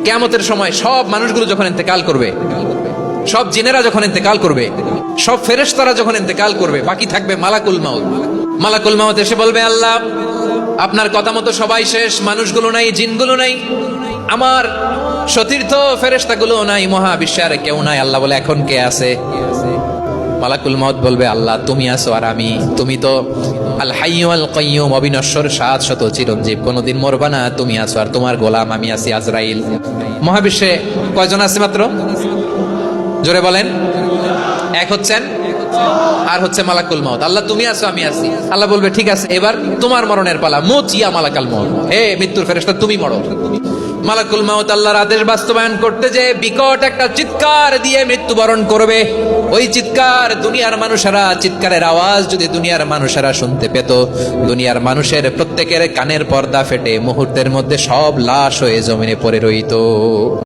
কিয়ামতের সময় সব মানুষগুলো যখন ইন্তেকাল করবে, সব জিনেরা যখন ইন্তেকাল করবে, সব ফেরেশতারা যখন ইন্তেকাল করবে, বাকি থাকবে মালাকুল মাউত। মালাকুল মাউত এসে বলবে, আল্লাহ আপনার কথা মতো সবাই শেষ, মানুষগুলো নাই, জিনগুলো নাই, আমার সতীর্থ ফেরেশতাগুলো নাই, মহাবিশ্বে আর কেউ নাই। আল্লাহ বলে, এখন কে আছে? মালাকুল মাউত বলবে, আল্লাহ তুমি আছো আর আমি। তুমি তো আল হাইয়্যু আল কাইয়্যুম, অবিনশ্বর, শাশ্বত, চিরঞ্জীব, কোনদিন মরবা না, তুমি আছো আর তোমার গোলাম আমি আছি আজরাইল। মহাবিশ্বে কয়জন আছে মাত্র? জোরে বলেন। এক হচ্ছেন আর হচ্ছে মালাকুল মাউত। আল্লাহ তুমি আছো আমি আছি। আল্লাহ বলবে, ঠিক আছে এবার তোমার মরণের পালা, মুতিয়া মালাকাল মাউত, হে মৃত্যুর ফেরেশতা তুমি মরো। মালাকুল মাউত আল্লাহর আদেশ বাস্তবায়ন করতে যে বিকট একটা চিৎকার দিয়ে মৃত্যুবরণ করবে। ওই চিৎকার দুনিয়ার মানুষেরা, চিৎকারের আওয়াজ যদি দুনিয়ার মানুষেরা শুনতে পেত, দুনিয়ার মানুষের প্রত্যেকের কানের পর্দা ফেটে মুহূর্তের মধ্যে সব লাশ হয়ে জমিনে পড়ে রইতো।